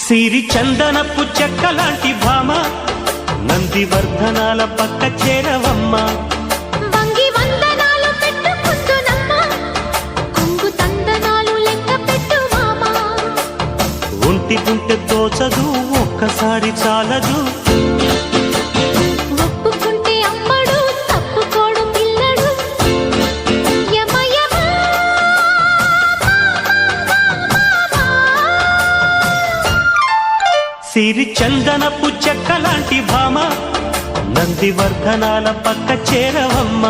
సిరి చందనపు చెక్కలాంటి భామ నందివర్ధనాల పక్క చేరవమ్మ. వంగి వందనాలు పెట్టుకుందునమ్మ కొంగు తందనాలు లెక్క పెట్టు మామ. ఒంటి గుంటె తోచదు ఒక్కసారి చాలదు ఒప్పుకుంటే అమ్మడు తప్పుకోడు పిల్లడు యమ యమ సిరి చందనపు చెక్కలాంటి భామ నందివర్ధనాల పక్క చేరవమ్మ.